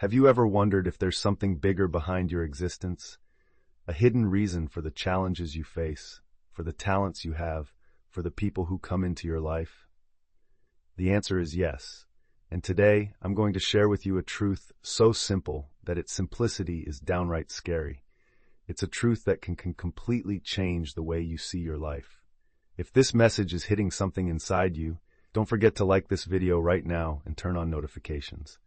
Have you ever wondered if there's something bigger behind your existence? A hidden reason for the challenges you face, for the talents you have, for the people who come into your life? The answer is yes. And today, I'm going to share with you a truth so simple that its simplicity is downright scary. It's a truth that can completely change the way you see your life. If this message is hitting something inside you, don't forget to like this video right now and turn on notifications.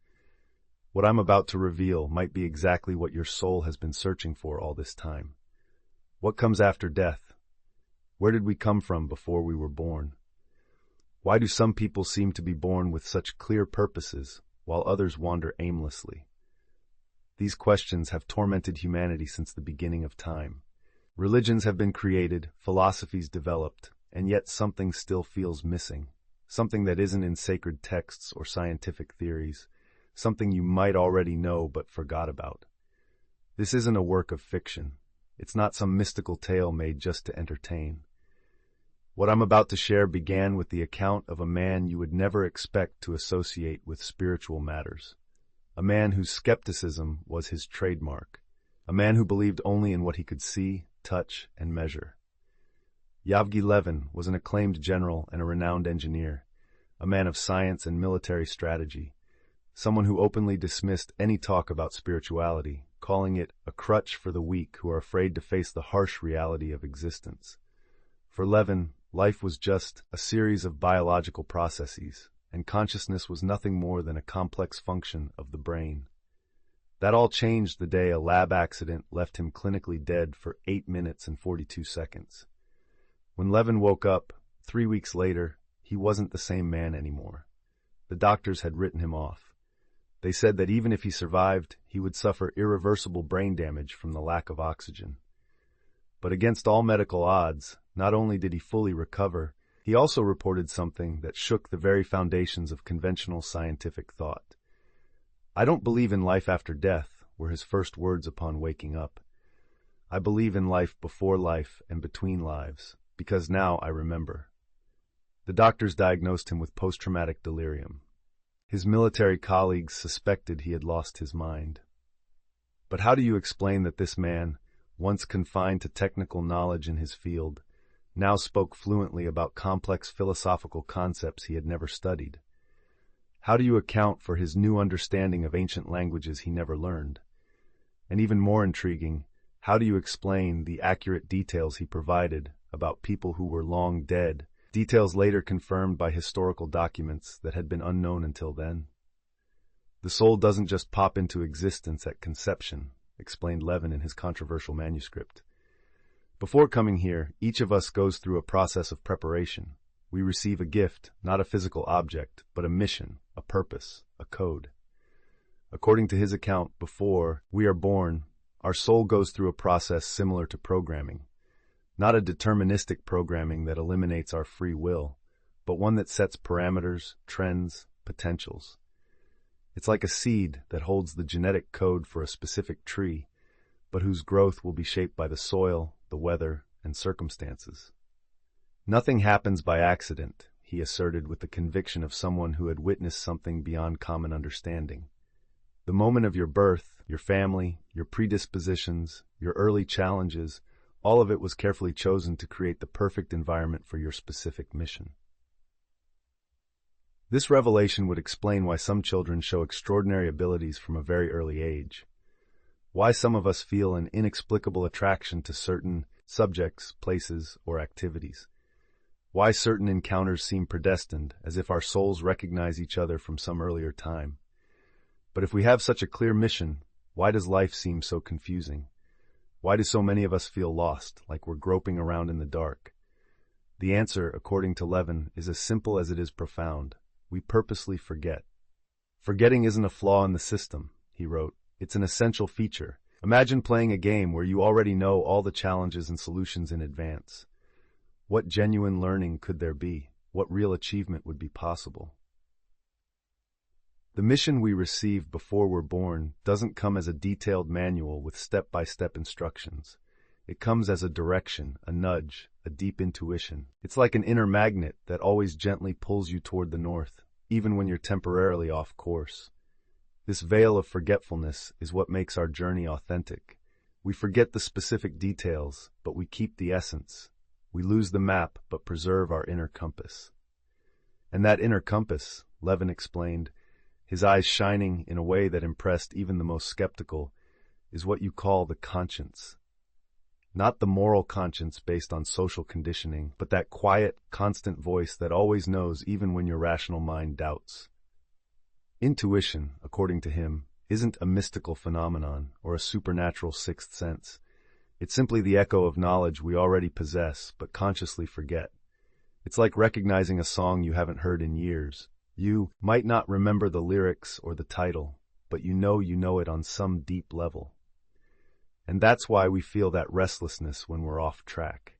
What I'm about to reveal might be exactly what your soul has been searching for all this time. What comes after death? Where did we come from before we were born? Why do some people seem to be born with such clear purposes, while others wander aimlessly? These questions have tormented humanity since the beginning of time. Religions have been created, philosophies developed, and yet something still feels missing. Something that isn't in sacred texts or scientific theories. Something you might already know but forgot about. This isn't a work of fiction. It's not some mystical tale made just to entertain. What I'm about to share began with the account of a man you would never expect to associate with spiritual matters. A man whose skepticism was his trademark. A man who believed only in what he could see, touch, and measure. Yevgeny Levintzov was an acclaimed general and a renowned engineer, a man of science and military strategy, someone who openly dismissed any talk about spirituality, calling it a crutch for the weak who are afraid to face the harsh reality of existence. For Levin, life was just a series of biological processes, and consciousness was nothing more than a complex function of the brain. That all changed the day a lab accident left him clinically dead for 8 minutes and 42 seconds. When Levin woke up, 3 weeks later, he wasn't the same man anymore. The doctors had written him off. They said that even if he survived, he would suffer irreversible brain damage from the lack of oxygen. But against all medical odds, not only did he fully recover, he also reported something that shook the very foundations of conventional scientific thought. "I don't believe in life after death," were his first words upon waking up. "I believe in life before life and between lives, because now I remember." The doctors diagnosed him with post-traumatic delirium. His military colleagues suspected he had lost his mind. But how do you explain that this man, once confined to technical knowledge in his field, now spoke fluently about complex philosophical concepts he had never studied? How do you account for his new understanding of ancient languages he never learned? And even more intriguing, how do you explain the accurate details he provided about people who were long dead, details later confirmed by historical documents that had been unknown until then? "The soul doesn't just pop into existence at conception," explained Levin in his controversial manuscript. "Before coming here, each of us goes through a process of preparation. We receive a gift, not a physical object, but a mission, a purpose, a code. According to his account, before we are born, our soul goes through a process similar to programming. Not a deterministic programming that eliminates our free will, but one that sets parameters, trends, potentials. It's like a seed that holds the genetic code for a specific tree, but whose growth will be shaped by the soil, the weather, and circumstances. Nothing happens by accident," he asserted with the conviction of someone who had witnessed something beyond common understanding. "The moment of your birth, your family, your predispositions, your early challenges, all of it was carefully chosen to create the perfect environment for your specific mission." This revelation would explain why some children show extraordinary abilities from a very early age. Why some of us feel an inexplicable attraction to certain subjects, places, or activities. Why certain encounters seem predestined, as if our souls recognize each other from some earlier time. But if we have such a clear mission, why does life seem so confusing? Why do so many of us feel lost, like we're groping around in the dark? The answer, according to Levin, is as simple as it is profound. We purposely forget. "Forgetting isn't a flaw in the system," he wrote. "It's an essential feature. Imagine playing a game where you already know all the challenges and solutions in advance. What genuine learning could there be? What real achievement would be possible?" The mission we receive before we're born doesn't come as a detailed manual with step-by-step instructions. It comes as a direction, a nudge, a deep intuition. It's like an inner magnet that always gently pulls you toward the north, even when you're temporarily off course. This veil of forgetfulness is what makes our journey authentic. We forget the specific details, but we keep the essence. We lose the map, but preserve our inner compass. And that inner compass, Levin explained, his eyes shining in a way that impressed even the most skeptical, is what you call the conscience. Not the moral conscience based on social conditioning, but that quiet, constant voice that always knows even when your rational mind doubts. Intuition, according to him, isn't a mystical phenomenon or a supernatural sixth sense. It's simply the echo of knowledge we already possess but consciously forget. It's like recognizing a song you haven't heard in years. You might not remember the lyrics or the title, but you know it on some deep level. And that's why we feel that restlessness when we're off track.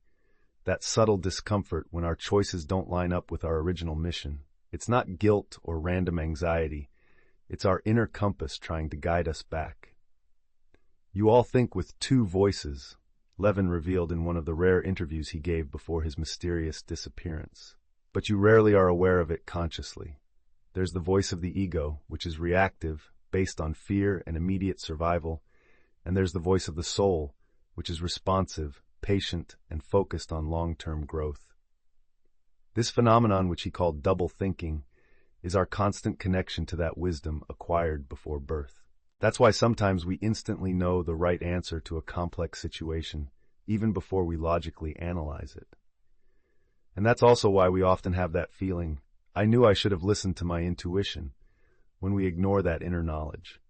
That subtle discomfort when our choices don't line up with our original mission. It's not guilt or random anxiety. It's our inner compass trying to guide us back. You all think with two voices, Levin revealed in one of the rare interviews he gave before his mysterious disappearance. But you rarely are aware of it consciously. There's the voice of the ego, which is reactive, based on fear and immediate survival, and there's the voice of the soul, which is responsive, patient, and focused on long-term growth. This phenomenon, which he called double thinking, is our constant connection to that wisdom acquired before birth. That's why sometimes we instantly know the right answer to a complex situation, even before we logically analyze it. And that's also why we often have that feeling, I knew I should have listened to my intuition, when we ignore that inner knowledge.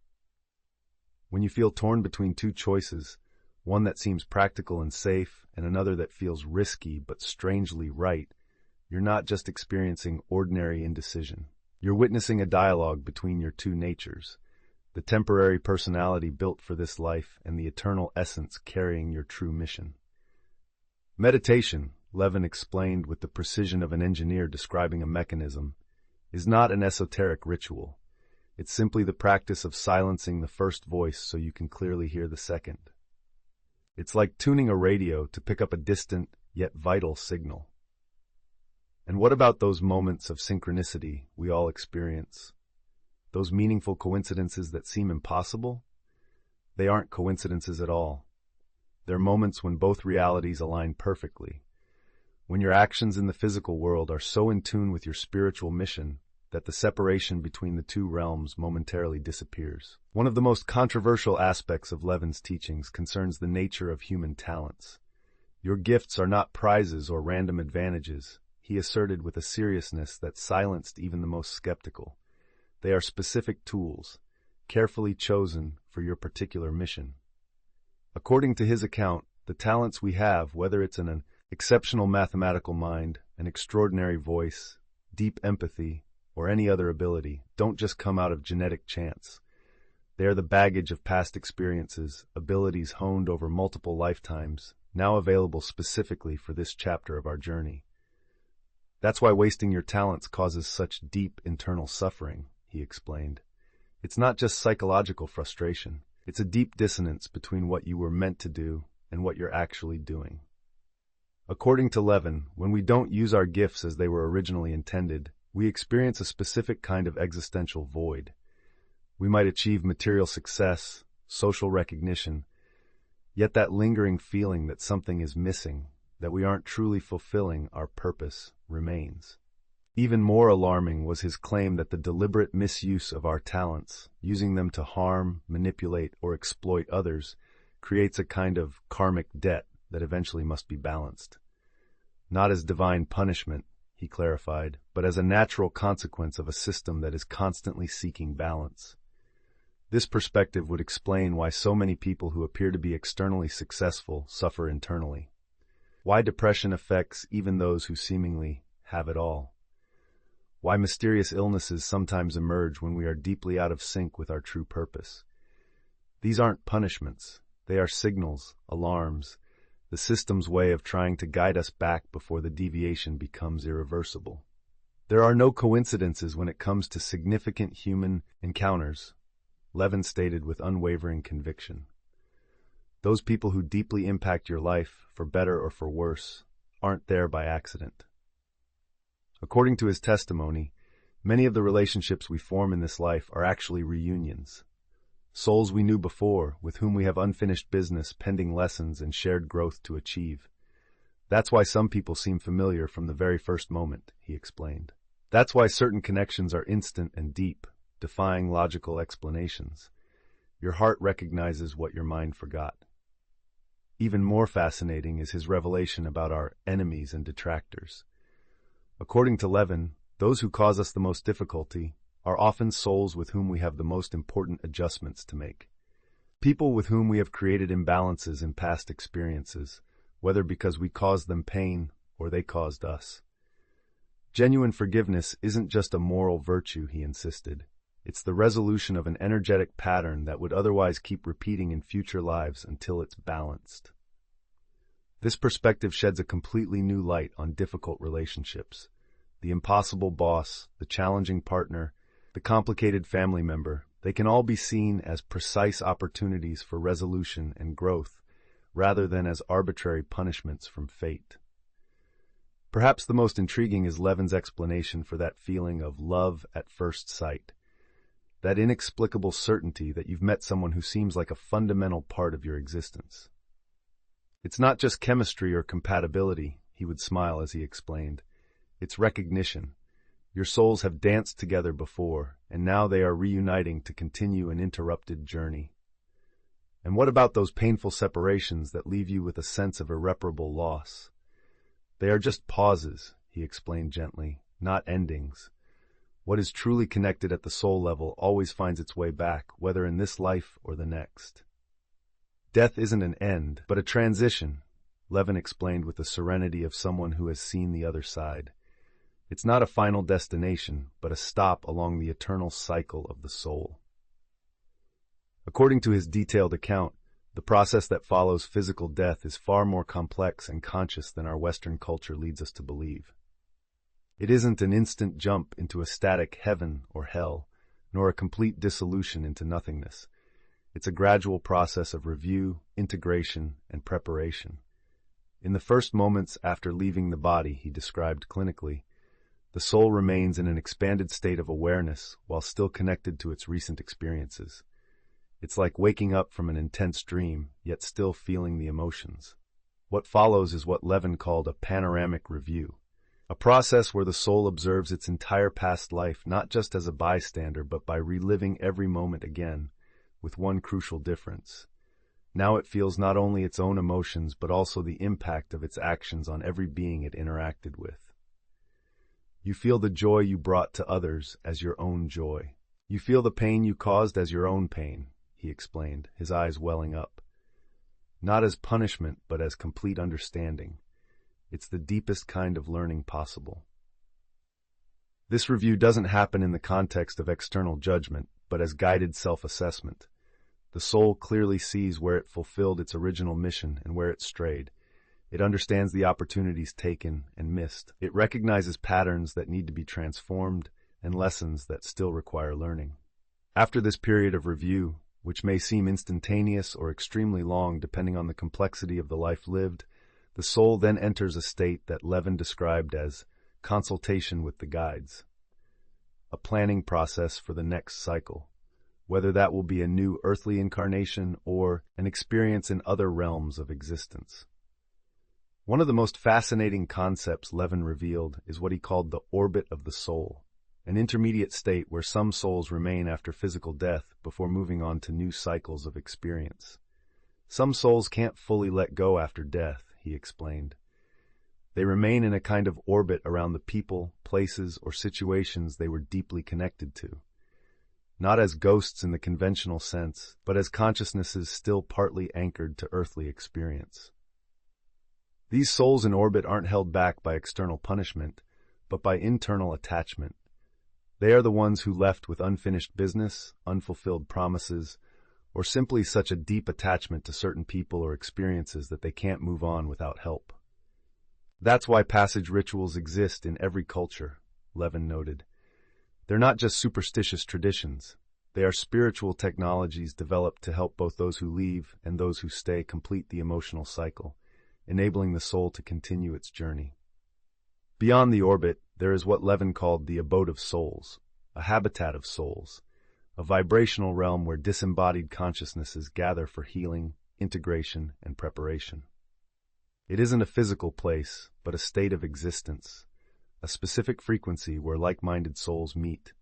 When you feel torn between two choices, one that seems practical and safe and another that feels risky but strangely right, you're not just experiencing ordinary indecision. You're witnessing a dialogue between your two natures, the temporary personality built for this life and the eternal essence carrying your true mission. Meditation, Levin explained with the precision of an engineer describing a mechanism, is not an esoteric ritual. It's simply the practice of silencing the first voice so you can clearly hear the second. It's like tuning a radio to pick up a distant yet vital signal. And what about those moments of synchronicity we all experience? Those meaningful coincidences that seem impossible? They aren't coincidences at all. They're moments when both realities align perfectly. When your actions in the physical world are so in tune with your spiritual mission that the separation between the two realms momentarily disappears. One of the most controversial aspects of Levin's teachings concerns the nature of human talents. Your gifts are not prizes or random advantages, he asserted with a seriousness that silenced even the most skeptical. They are specific tools, carefully chosen for your particular mission. According to his account, the talents we have, whether it's an exceptional mathematical mind, an extraordinary voice, deep empathy, or any other ability, don't just come out of genetic chance. They are the baggage of past experiences, abilities honed over multiple lifetimes, now available specifically for this chapter of our journey. That's why wasting your talents causes such deep internal suffering, he explained. It's not just psychological frustration. It's a deep dissonance between what you were meant to do and what you're actually doing. According to Levin, when we don't use our gifts as they were originally intended, we experience a specific kind of existential void. We might achieve material success, social recognition, yet that lingering feeling that something is missing, that we aren't truly fulfilling our purpose, remains. Even more alarming was his claim that the deliberate misuse of our talents, using them to harm, manipulate, or exploit others, creates a kind of karmic debt that eventually must be balanced. Not as divine punishment, he clarified, but as a natural consequence of a system that is constantly seeking balance. This perspective would explain why so many people who appear to be externally successful suffer internally. Why depression affects even those who seemingly have it all. Why mysterious illnesses sometimes emerge when we are deeply out of sync with our true purpose. These aren't punishments. They are signals, alarms, the system's way of trying to guide us back before the deviation becomes irreversible. There are no coincidences when it comes to significant human encounters, Levin stated with unwavering conviction. Those people who deeply impact your life, for better or for worse, aren't there by accident. According to his testimony, Many of the relationships we form in this life are actually reunions. Souls we knew before, with whom we have unfinished business, pending lessons, and shared growth to achieve. That's why some people seem familiar from the very first moment, he explained. That's why certain connections are instant and deep, defying logical explanations. Your heart recognizes what your mind forgot. Even more fascinating is his revelation about our enemies and detractors. According to Levin, those who cause us the most difficulty are often souls with whom we have the most important adjustments to make. People with whom we have created imbalances in past experiences, whether because we caused them pain or they caused us. Genuine forgiveness isn't just a moral virtue, he insisted. It's the resolution of an energetic pattern that would otherwise keep repeating in future lives until it's balanced. This perspective sheds a completely new light on difficult relationships. The impossible boss, the challenging partner, the complicated family member, they can all be seen as precise opportunities for resolution and growth, rather than as arbitrary punishments from fate. Perhaps the most intriguing is Levin's explanation for that feeling of love at first sight. That inexplicable certainty that you've met someone who seems like a fundamental part of your existence. It's not just chemistry or compatibility, he would smile as he explained. It's recognition. Your souls have danced together before, and now they are reuniting to continue an interrupted journey. And what about those painful separations that leave you with a sense of irreparable loss? They are just pauses, he explained gently, not endings. What is truly connected at the soul level always finds its way back, whether in this life or the next. Death isn't an end, but a transition, Levin explained with the serenity of someone who has seen the other side. It's not a final destination, but a stop along the eternal cycle of the soul. According to his detailed account, the process that follows physical death is far more complex and conscious than our Western culture leads us to believe. It isn't an instant jump into a static heaven or hell, nor a complete dissolution into nothingness. It's a gradual process of review, integration, and preparation. In the first moments after leaving the body, he described clinically, the soul remains in an expanded state of awareness while still connected to its recent experiences. It's like waking up from an intense dream, yet still feeling the emotions. What follows is what Levin called a panoramic review. A process where the soul observes its entire past life not just as a bystander but by reliving every moment again, with one crucial difference. Now it feels not only its own emotions but also the impact of its actions on every being it interacted with. You feel the joy you brought to others as your own joy. You feel the pain you caused as your own pain, he explained, his eyes welling up. Not as punishment but as complete understanding. It's the deepest kind of learning possible. This review doesn't happen in the context of external judgment, but as guided self-assessment. The soul clearly sees where it fulfilled its original mission and where it strayed. It understands the opportunities taken and missed. It recognizes patterns that need to be transformed and lessons that still require learning. After this period of review, which may seem instantaneous or extremely long depending on the complexity of the life lived, the soul then enters a state that Levin described as consultation with the guides, a planning process for the next cycle, whether that will be a new earthly incarnation or an experience in other realms of existence. One of the most fascinating concepts Levin revealed is what he called the orbit of the soul, an intermediate state where some souls remain after physical death before moving on to new cycles of experience. Some souls can't fully let go after death, he explained. They remain in a kind of orbit around the people, places, or situations they were deeply connected to. Not as ghosts in the conventional sense, but as consciousnesses still partly anchored to earthly experience. These souls in orbit aren't held back by external punishment, but by internal attachment. They are the ones who left with unfinished business, unfulfilled promises, or simply such a deep attachment to certain people or experiences that they can't move on without help. That's why passage rituals exist in every culture, Levin noted. They're not just superstitious traditions. They are spiritual technologies developed to help both those who leave and those who stay complete the emotional cycle, enabling the soul to continue its journey. Beyond the orbit, there is what Levin called the abode of souls, a habitat of souls, a vibrational realm where disembodied consciousnesses gather for healing, integration, and preparation. It isn't a physical place, but a state of existence, a specific frequency where like-minded souls meet.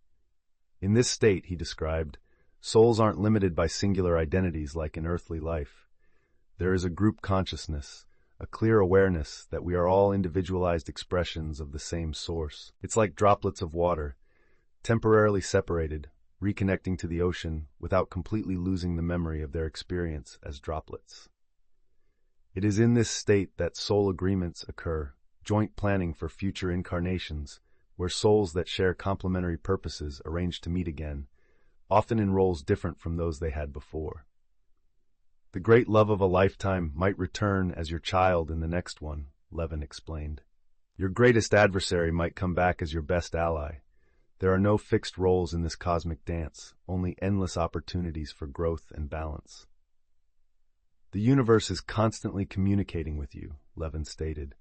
In this state, he described, souls aren't limited by singular identities like in earthly life. There is a group consciousness, a clear awareness that we are all individualized expressions of the same source. It's like droplets of water, temporarily separated, reconnecting to the ocean without completely losing the memory of their experience as droplets. It is in this state that soul agreements occur, joint planning for future incarnations, where souls that share complementary purposes arrange to meet again, often in roles different from those they had before. The great love of a lifetime might return as your child in the next one, Levin explained. Your greatest adversary might come back as your best ally. There are no fixed roles in this cosmic dance, only endless opportunities for growth and balance. The universe is constantly communicating with you, Levin stated,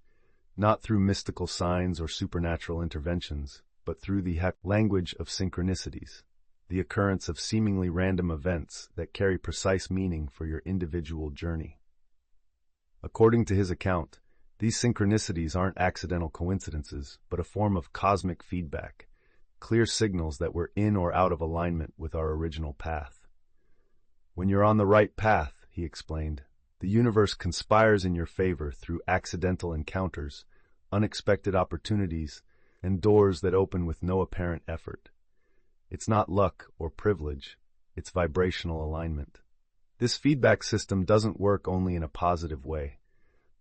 not through mystical signs or supernatural interventions, but through the language of synchronicities, the occurrence of seemingly random events that carry precise meaning for your individual journey. According to his account, these synchronicities aren't accidental coincidences, but a form of cosmic feedback, clear signals that we're in or out of alignment with our original path. When you're on the right path, he explained, the universe conspires in your favor through accidental encounters, unexpected opportunities, and doors that open with no apparent effort. It's not luck or privilege, it's vibrational alignment. This feedback system doesn't work only in a positive way.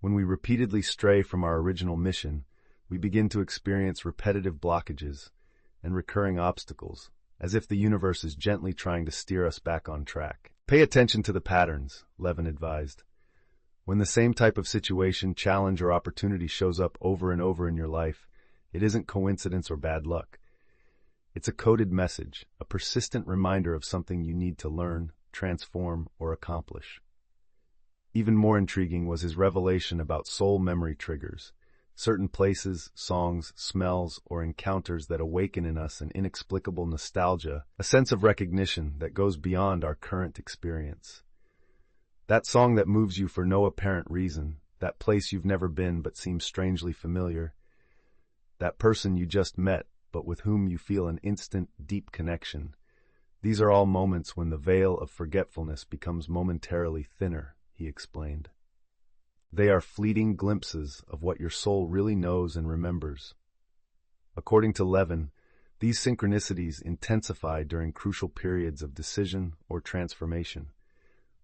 When we repeatedly stray from our original mission, we begin to experience repetitive blockages and recurring obstacles, as if the universe is gently trying to steer us back on track. Pay attention to the patterns, Levin advised. When the same type of situation, challenge, or opportunity shows up over and over in your life, it isn't coincidence or bad luck. It's a coded message, a persistent reminder of something you need to learn, transform, or accomplish. Even more intriguing was his revelation about soul memory triggers, certain places, songs, smells, or encounters that awaken in us an inexplicable nostalgia, a sense of recognition that goes beyond our current experience. That song that moves you for no apparent reason, that place you've never been but seems strangely familiar, that person you just met but with whom you feel an instant, deep connection. These are all moments when the veil of forgetfulness becomes momentarily thinner, he explained. They are fleeting glimpses of what your soul really knows and remembers. According to Levin, these synchronicities intensify during crucial periods of decision or transformation.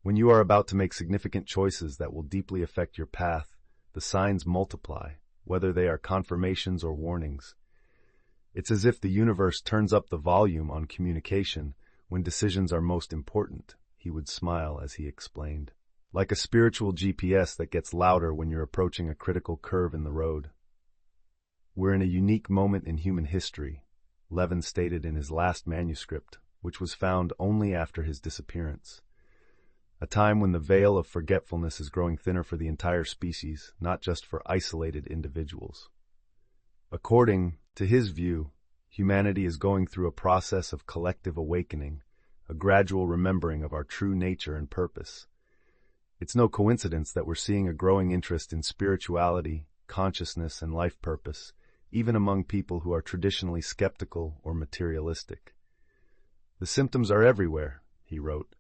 When you are about to make significant choices that will deeply affect your path, the signs multiply, whether they are confirmations or warnings. It's as if the universe turns up the volume on communication when decisions are most important, he would smile as he explained. Like a spiritual GPS that gets louder when you're approaching a critical curve in the road. We're in a unique moment in human history, Levin stated in his last manuscript, which was found only after his disappearance. A time when the veil of forgetfulness is growing thinner for the entire species, not just for isolated individuals. According to his view, humanity is going through a process of collective awakening, a gradual remembering of our true nature and purpose. It's no coincidence that we're seeing a growing interest in spirituality, consciousness, and life purpose, even among people who are traditionally skeptical or materialistic. The symptoms are everywhere, he wrote.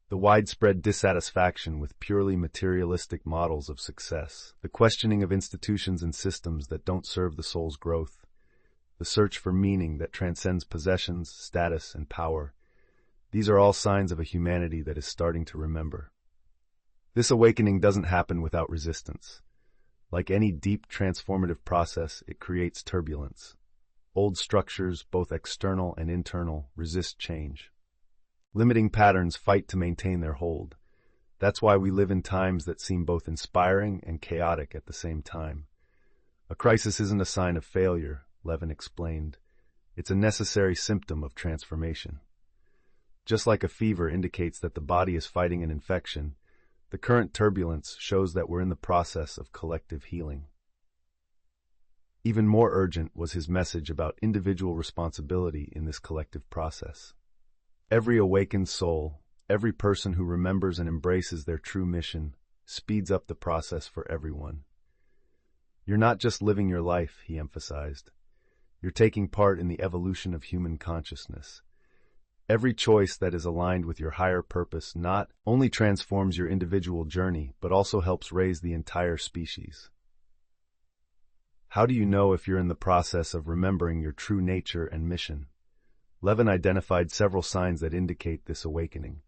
The widespread dissatisfaction with purely materialistic models of success, the questioning of institutions and systems that don't serve the soul's growth, the search for meaning that transcends possessions, status, and power. These are all signs of a humanity that is starting to remember. This awakening doesn't happen without resistance. Like any deep transformative process, it creates turbulence. Old structures, both external and internal, resist change. Limiting patterns fight to maintain their hold. That's why we live in times that seem both inspiring and chaotic at the same time. A crisis isn't a sign of failure, Levin explained. It's a necessary symptom of transformation. Just like a fever indicates that the body is fighting an infection, the current turbulence shows that we're in the process of collective healing. Even more urgent was his message about individual responsibility in this collective process. Every awakened soul, every person who remembers and embraces their true mission, speeds up the process for everyone. You're not just living your life, he emphasized. You're taking part in the evolution of human consciousness. Every choice that is aligned with your higher purpose not only transforms your individual journey, but also helps raise the entire species. How do you know if you're in the process of remembering your true nature and mission? Levin identified several signs that indicate this awakening.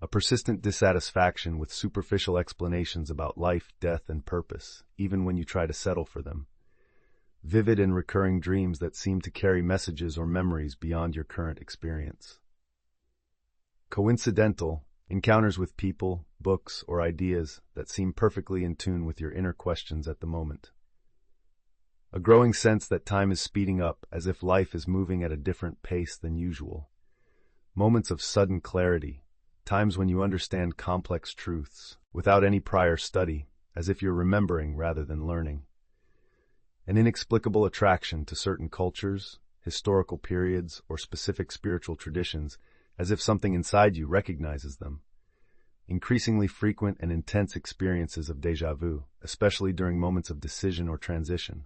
A persistent dissatisfaction with superficial explanations about life, death, and purpose, even when you try to settle for them. Vivid and recurring dreams that seem to carry messages or memories beyond your current experience. Coincidental encounters with people, books, or ideas that seem perfectly in tune with your inner questions at the moment. A growing sense that time is speeding up, as if life is moving at a different pace than usual. Moments of sudden clarity, times when you understand complex truths without any prior study, as if you're remembering rather than learning. An inexplicable attraction to certain cultures, historical periods, or specific spiritual traditions, as if something inside you recognizes them. Increasingly frequent and intense experiences of déjà vu, especially during moments of decision or transition.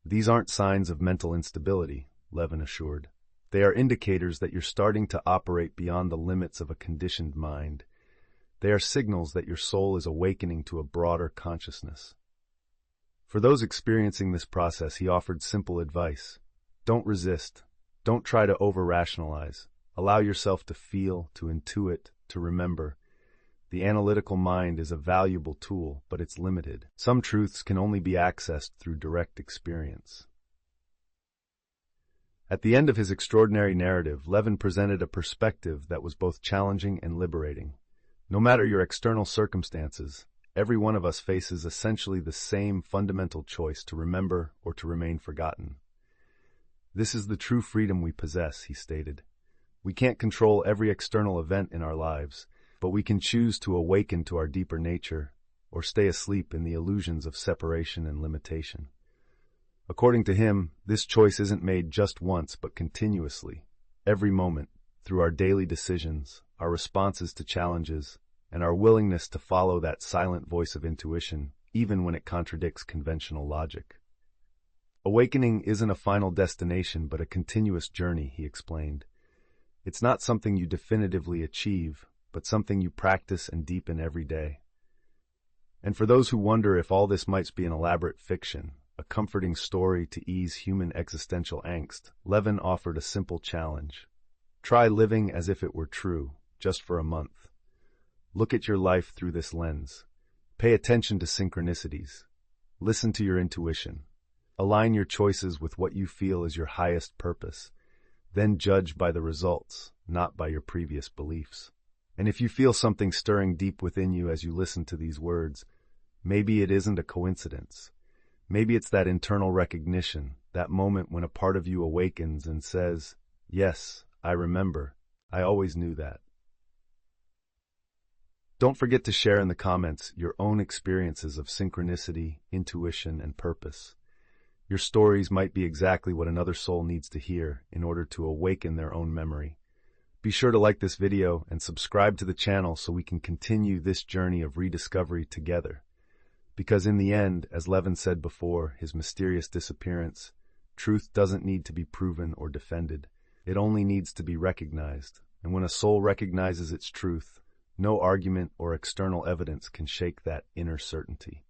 These aren't signs of mental instability, Levin assured. They are indicators that you're starting to operate beyond the limits of a conditioned mind. They are signals that your soul is awakening to a broader consciousness. For those experiencing this process, he offered simple advice. Don't resist. Don't try to over-rationalize. Allow yourself to feel, to intuit, to remember. The analytical mind is a valuable tool, but it's limited. Some truths can only be accessed through direct experience. At the end of his extraordinary narrative, Levin presented a perspective that was both challenging and liberating. No matter your external circumstances, every one of us faces essentially the same fundamental choice to remember or to remain forgotten. This is the true freedom we possess, he stated. We can't control every external event in our lives, but we can choose to awaken to our deeper nature or stay asleep in the illusions of separation and limitation. According to him, this choice isn't made just once, but continuously, every moment, through our daily decisions, our responses to challenges, and our willingness to follow that silent voice of intuition, even when it contradicts conventional logic. Awakening isn't a final destination, but a continuous journey, he explained. It's not something you definitively achieve, but something you practice and deepen every day. And for those who wonder if all this might be an elaborate fiction, a comforting story to ease human existential angst, Levin offered a simple challenge. Try living as if it were true, just for a month. Look at your life through this lens. Pay attention to synchronicities. Listen to your intuition. Align your choices with what you feel is your highest purpose. Then judge by the results, not by your previous beliefs. And if you feel something stirring deep within you as you listen to these words, maybe it isn't a coincidence. Maybe it's that internal recognition, that moment when a part of you awakens and says, "Yes, I remember. I always knew that." Don't forget to share in the comments your own experiences of synchronicity, intuition, and purpose. Your stories might be exactly what another soul needs to hear in order to awaken their own memory. Be sure to like this video and subscribe to the channel so we can continue this journey of rediscovery together. Because in the end, as Levin said before his mysterious disappearance, truth doesn't need to be proven or defended. It only needs to be recognized. And when a soul recognizes its truth, no argument or external evidence can shake that inner certainty.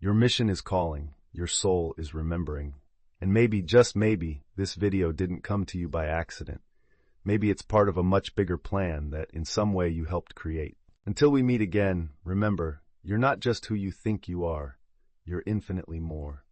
Your mission is calling, your soul is remembering. And maybe, just maybe, this video didn't come to you by accident. Maybe it's part of a much bigger plan that in some way you helped create. Until we meet again, remember, you're not just who you think you are, you're infinitely more.